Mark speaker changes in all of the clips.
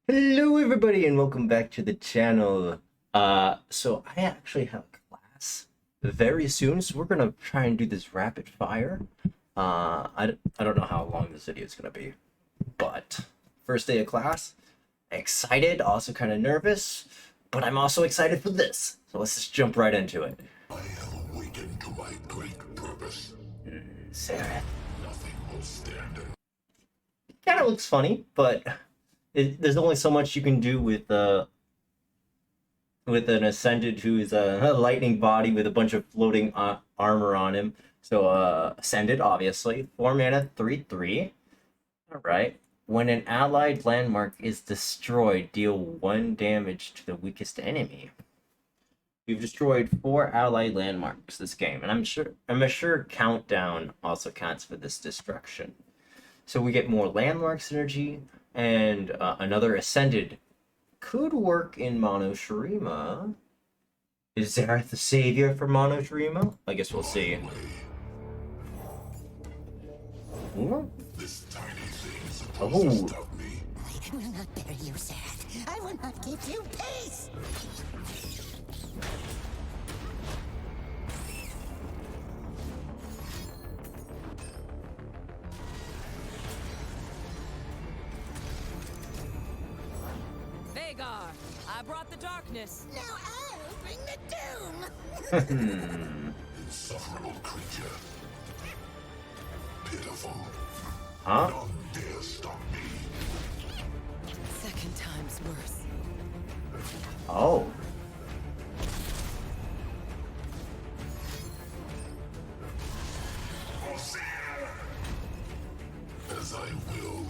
Speaker 1: Hello everybody and welcome back to the channel. So I actually have a class very soon, so we're gonna try and do this rapid fire. I don't know how long this video is gonna be, but first day of class, excited, also kind of nervous, but I'm also excited for this. So let's just jump right into it.
Speaker 2: I have awakened to my great purpose.
Speaker 1: Xerath.
Speaker 2: Nothing will stand in.
Speaker 1: Kind of looks funny, but there's only so much you can do with an Ascendant who is a lightning body with a bunch of floating armor on him. So, Ascendant, obviously. 4 mana, 3/3. Alright. When an allied landmark is destroyed, deal 1 damage to the weakest enemy. We've destroyed 4 allied landmarks this game, and I'm sure Countdown also counts for this destruction. So we get more landmark synergy, and another Ascended could work in Mono Shurima. Is Xerath the savior for Mono Shurima? I guess we'll see. Ooh.
Speaker 2: This tiny thing supposed to stop me.
Speaker 3: I will not bury you, Xerath. I will not give you peace.
Speaker 4: I brought the darkness.
Speaker 3: Now I'll bring the doom.
Speaker 2: Insufferable creature. Pitiful.
Speaker 1: Huh?
Speaker 2: None dare stop me.
Speaker 4: Second time's worse.
Speaker 1: Oh.
Speaker 2: As I will.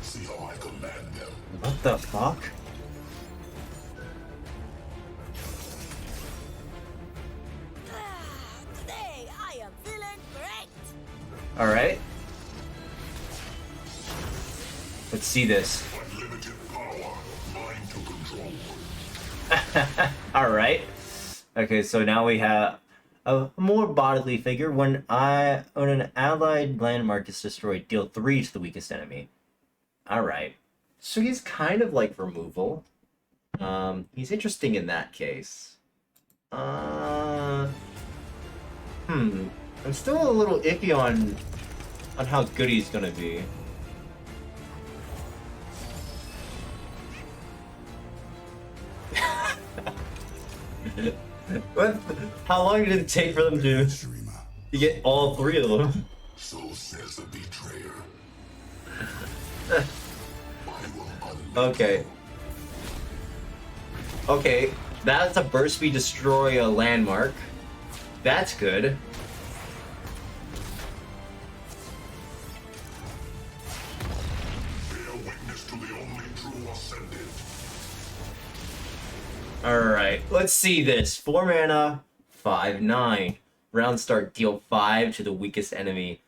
Speaker 2: See how I command them.
Speaker 1: What the fuck?
Speaker 4: Today I am feeling great.
Speaker 1: Alright. Let's see this.
Speaker 2: Unlimited power. Mine to control.
Speaker 1: Alright. Okay, so now we have a more bodily figure. When an allied landmark is destroyed, deal 3 to the weakest enemy. Alright. So he's kind of like removal. He's interesting in that case. I'm still a little iffy on how good he's gonna be. What? How long did it take for them to
Speaker 2: Shurima.
Speaker 1: get all 3 of them?
Speaker 2: So says the betrayer.
Speaker 1: Okay. Okay, that's a burst speed destroy a landmark. That's good.
Speaker 2: Bear witness to the only true Ascendant.
Speaker 1: Alright, let's see this. 4 mana, 5/9. Round start, deal 5 to the weakest enemy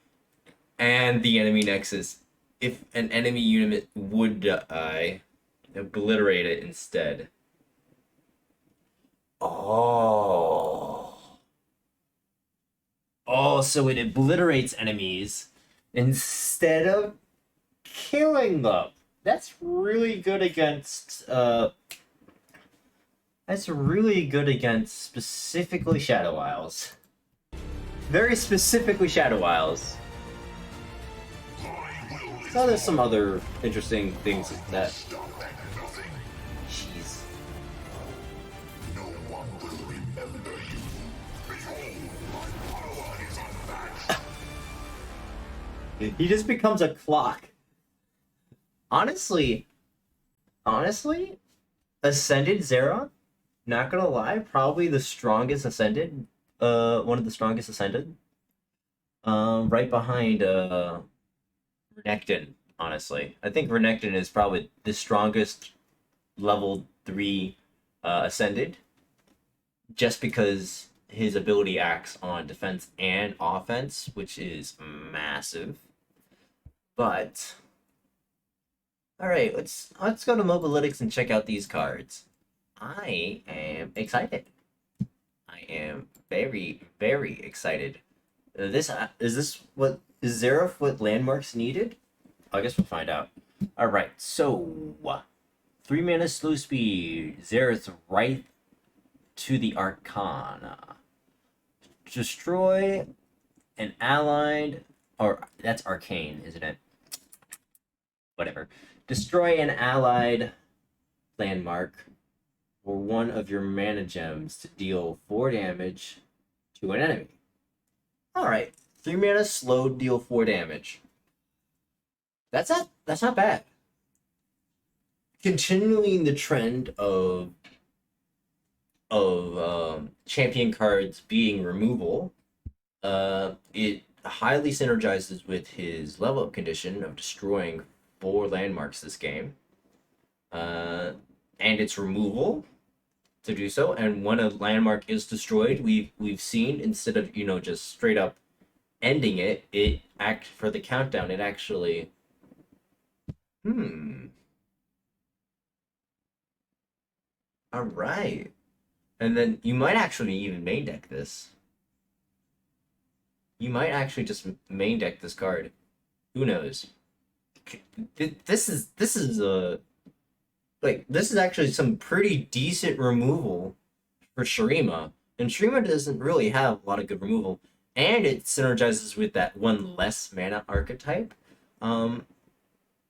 Speaker 1: and the enemy nexus. If an enemy unit would die, obliterate it instead. Oh. Oh, so it obliterates enemies instead of killing them. That's really good against specifically Shadow Isles. Very specifically Shadow Isles. So there's some other interesting things that.
Speaker 2: Stop at nothing.
Speaker 1: Jeez.
Speaker 2: No one will remember you. Behold, my power is unmatched.
Speaker 1: He just becomes a clock. Honestly, Ascended Xerath, not gonna lie, probably the strongest Ascended. One of the strongest Ascended. Right behind Renekton, honestly. I think Renekton is probably the strongest level 3 Ascended, just because his ability acts on defense and offense, which is massive. But alright, let's go to Mobalytics and check out these cards. I am excited. I am very, very excited. Is this what Is Xerath what landmarks needed? I guess we'll find out. Alright, so 3 mana slow speed. Xerath right to the Arcana. Destroy an allied, or that's arcane, isn't it? Whatever. Destroy an allied landmark or one of your mana gems to deal 4 damage to an enemy. Alright. 3 mana slow, deal 4 damage. That's not bad. Continuing the trend of champion cards being removal, it highly synergizes with his level up condition of destroying 4 landmarks this game. And its removal to do so, and when a landmark is destroyed, we've seen, instead of just straight up ending it act for the countdown, it actually all right. And then you might actually even main deck this. You might actually just main deck this card. Who knows? This is this is actually some pretty decent removal for Shurima. And Shurima doesn't really have a lot of good removal. And it synergizes with that one less mana archetype.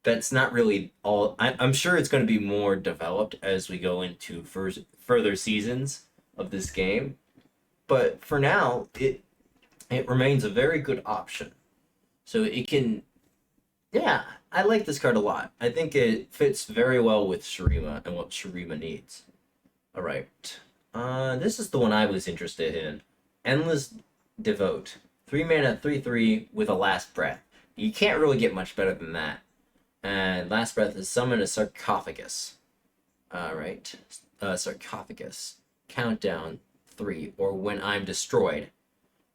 Speaker 1: That's not really all. I'm sure it's going to be more developed as we go into further seasons of this game. But for now, it remains a very good option. So it can, yeah, I like this card a lot. I think it fits very well with Shurima and what Shurima needs. All right, this is the one I was interested in. Endless Devote, 3 mana, 3/3 with a Last Breath. You can't really get much better than that. And Last Breath is summon a sarcophagus. All right, sarcophagus. Countdown 3, or when I'm destroyed.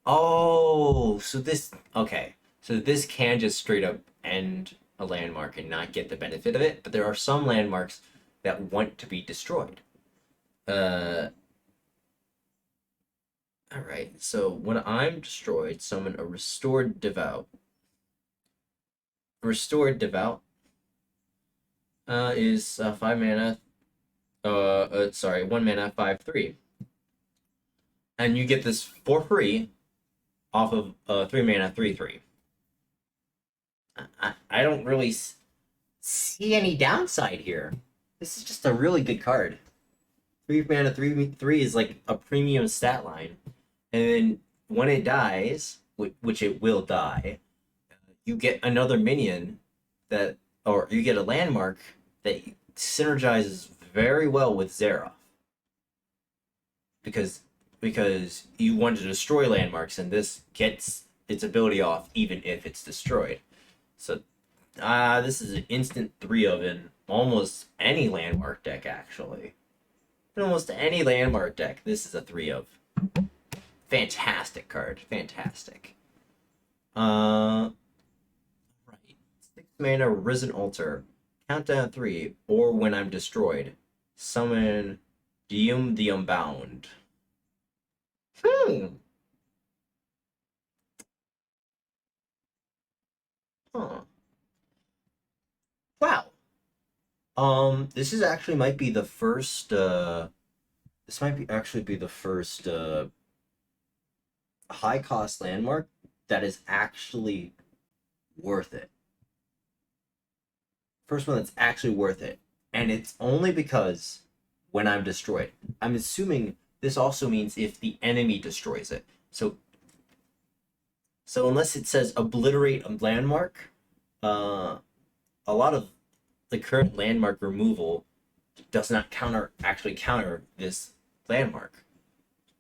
Speaker 1: Oh, so this, okay. So this can just straight up end a landmark and not get the benefit of it, but there are some landmarks that want to be destroyed. All right, so when I'm destroyed, summon a Restored Devout. Restored Devout is 5 mana. 1 mana, 5/3, and you get this for free off of 3 mana, 3/3. I don't really see any downside here. This is just a really good card. 3 mana, 3/3 is like a premium stat line, and then when it dies, which it will die, you get another minion or you get a landmark that synergizes very well with Xerath. Because you want to destroy landmarks, and this gets its ability off even if it's destroyed. So this is an instant 3 of in almost any landmark deck, actually. In almost any landmark deck, this is a 3 of. Fantastic card. Fantastic. Right. 6 mana, Risen Altar. Countdown 3, or when I'm destroyed. Summon Diem the Unbound. Huh. Wow. This is actually might be the first this might be actually be the first high cost landmark that is actually worth it. First one that's actually worth it. And it's only because when I'm destroyed. I'm assuming this also means if the enemy destroys it. So unless it says obliterate a landmark, a lot of the current landmark removal does not actually counter this landmark.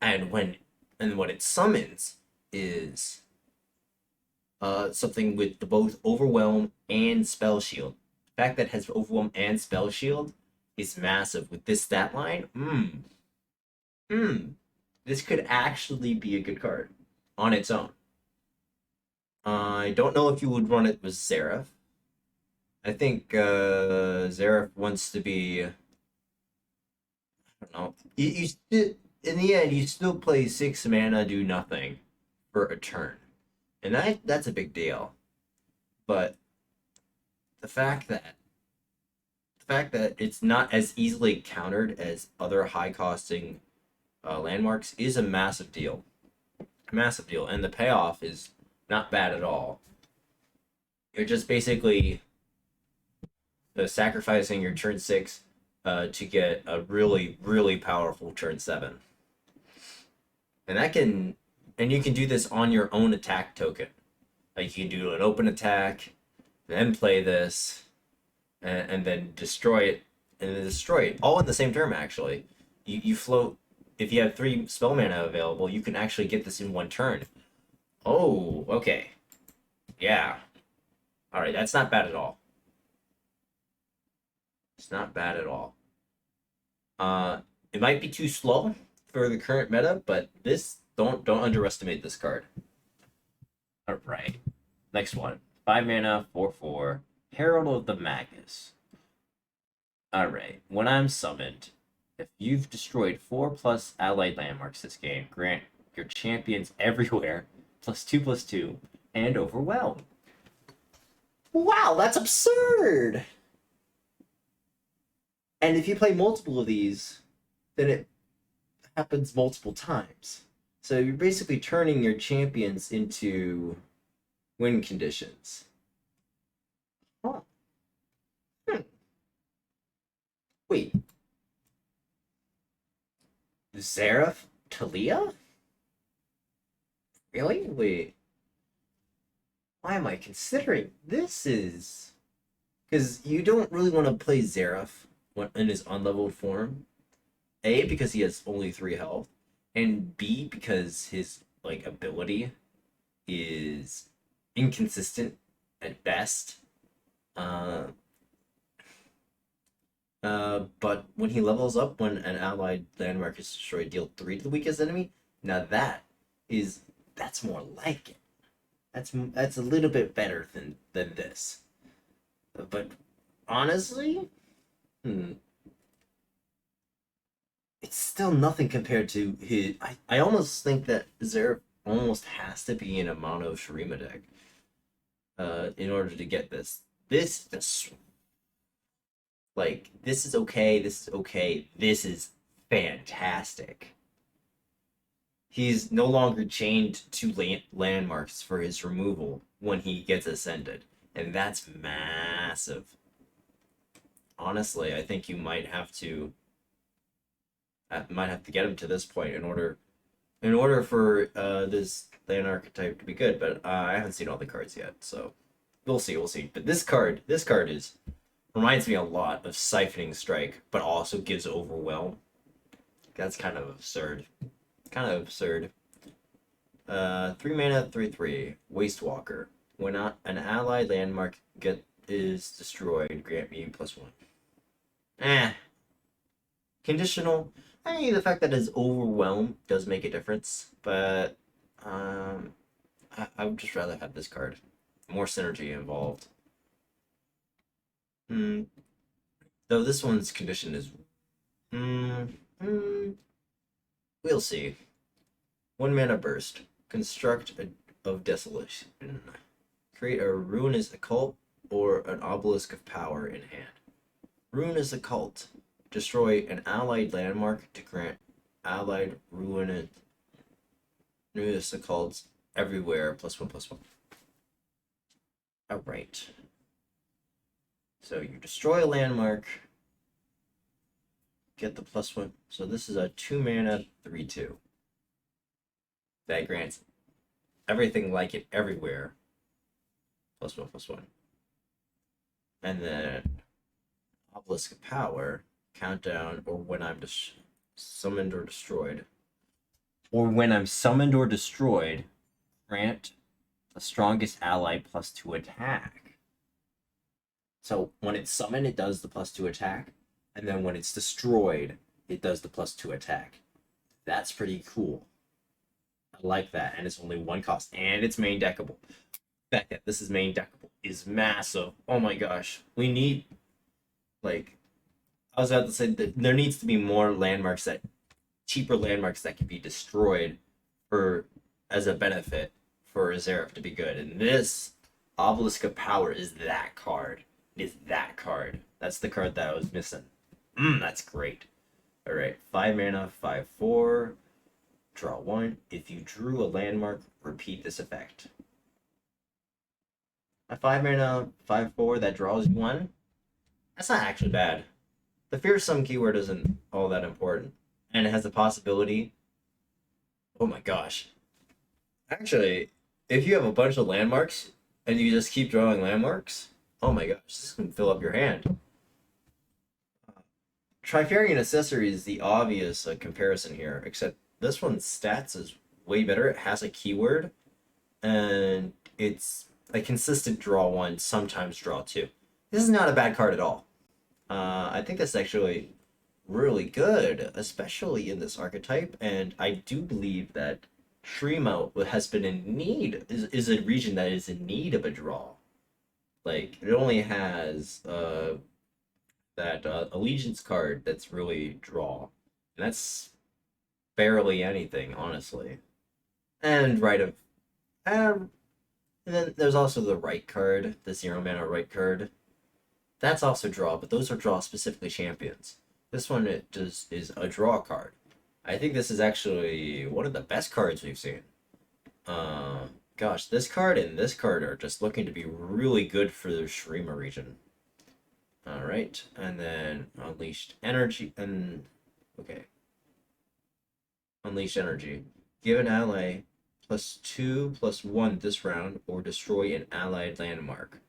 Speaker 1: And when it summons is something with both Overwhelm and Spell Shield. The fact that it has Overwhelm and Spell Shield is massive with this stat line. This could actually be a good card on its own. I don't know if you would run it with Xerath. I think Xerath wants to be. I don't know. You in the end, you still play 6 mana, do nothing for a turn. And that's a big deal. But the fact that it's not as easily countered as other high costing landmarks is a massive deal. Massive deal. And the payoff is not bad at all. You're just basically sacrificing your turn 6 to get a really, really powerful turn 7. And you can do this on your own attack token. Like you can do an open attack, then play this, and then destroy it, and then destroy it all in the same turn. Actually, you float. If you have 3 spell mana available, you can actually get this in one turn. Oh, okay, yeah. All right, that's not bad at all. It's not bad at all. It might be too slow for the current meta, but this don't underestimate this card. All right, next one. 5 mana, 4/4, Herald of the Magus. All right, when I'm summoned, if you've destroyed 4+ allied landmarks this game, grant your champions everywhere +2/+2 and overwhelm. Wow, that's absurd! And if you play multiple of these, then it happens multiple times. So you're basically turning your champions into win conditions. Huh. Wait. Xerath Talia? Really? Wait. Why am I considering this? Is because you don't really want to play Xerath in his unleveled form. A, because he has only 3 health, and B, because his ability is inconsistent at best. But when he levels up, when an allied landmark is destroyed, deal 3 to the weakest enemy. Now that's more like it. That's a little bit better than this. But honestly, it's still nothing compared to his. I almost think that Xerath almost has to be in a mono Shurima deck in order to get this. This is okay, this is okay, this is fantastic. He's no longer chained to landmarks for his removal when he gets ascended, and that's massive. Honestly, I think you might have to get him to this point in order for this land archetype to be good. But I haven't seen all the cards yet, so we'll see. But this card reminds me a lot of Siphoning Strike, but also gives Overwhelm. That's kind of absurd. 3 mana, 3/3, Waste Walker. When an allied landmark is destroyed, grant me +1. Conditional. I mean, the fact that it's Overwhelm does make a difference, but I would just rather have this card. More synergy involved. Though this one's condition is... We'll see. 1 mana burst. Construct of Desolation. Create a Ruinous Occult or an Obelisk of Power in hand. Ruinous Occult. Destroy an allied landmark to grant allied ruinous occults everywhere +1/+1. Alright. So you destroy a landmark, get the +1. So this is a 2 mana 3/2. That grants everything like it everywhere +1/+1. And then Obelisk of Power, countdown, or when I'm summoned or destroyed. Or when I'm summoned or destroyed, grant the strongest ally +2 attack. So when it's summoned, it does the +2 attack, and then when it's destroyed, it does the +2 attack. That's pretty cool. I like that, and it's only 1 cost, and it's main deckable. The fact that this is main deckable is massive. Oh my gosh, we need, I was about to say that there needs to be more cheaper landmarks that can be destroyed as a benefit for Xerath to be good. And this Obelisk of Power is that card. It is that card. That's the card that I was missing. That's great. Alright, 5 mana, 5/4. Draw 1. If you drew a landmark, repeat this effect. A 5 mana, 5/4 that draws you 1? That's not actually bad. The fearsome keyword isn't all that important. And it has the possibility. Oh my gosh. Actually, if you have a bunch of landmarks and you just keep drawing landmarks, oh my gosh, this can fill up your hand. Trifarian Accessory is the obvious comparison here, except this one's stats is way better. It has a keyword, and it's a consistent draw 1, sometimes draw 2. This is not a bad card at all. I think that's actually really good, especially in this archetype, and I do believe that Shremo has been in need, is a region that is in need of a draw. Like, it only has that Allegiance card that's really draw. And that's barely anything, honestly. And and then there's also the right card, the 0 mana right card. That's also draw, but those are draw specifically champions. This one is a draw card. I think this is actually one of the best cards we've seen. Gosh, this card and this card are just looking to be really good for the Shrema region. Alright, and then Unleashed Energy, and okay. Unleashed Energy. Give an ally +2/+1 this round, or destroy an allied landmark.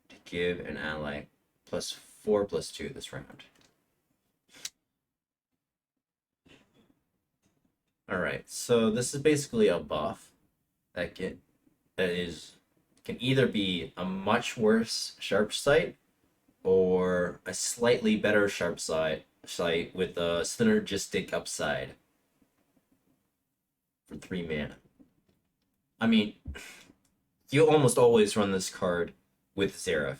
Speaker 1: To give an ally +4/+2 this round. Alright, so this is basically a buff that can either be a much worse sharp sight or a slightly better sharp sight with a synergistic upside for 3 mana. I mean, you almost always run this card with Xerath.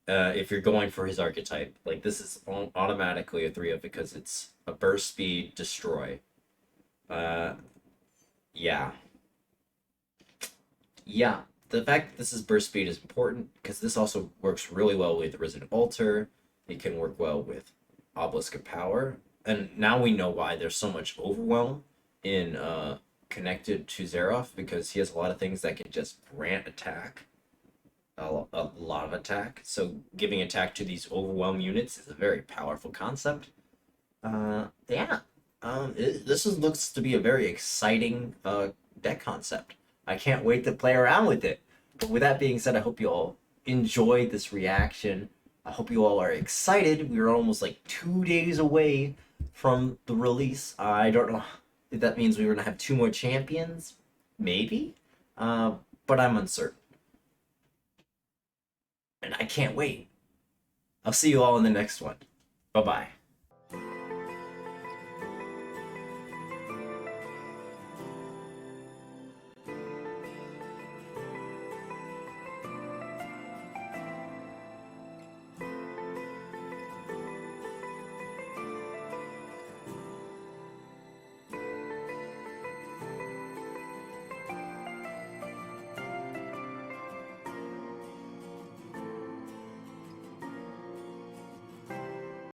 Speaker 1: If you're going for his archetype. Like, this is automatically a 3-up because it's a burst speed destroy. Yeah. Yeah. The fact that this is burst speed is important because this also works really well with Resident Altar. It can work well with Obelisk of Power. And now we know why there's so much overwhelm in connected to Xerath, because he has a lot of things that can just grant attack. A lot of attack. So giving attack to these overwhelm units is a very powerful concept. Yeah. Looks to be a very exciting deck concept. I can't wait to play around with it. But with that being said, I hope you all enjoyed this reaction. I hope you all are excited. We're almost like 2 days away from the release. I don't know if that means we're gonna have 2 more champions. Maybe. But I'm uncertain. And I can't wait. I'll see you all in the next one. Bye-bye.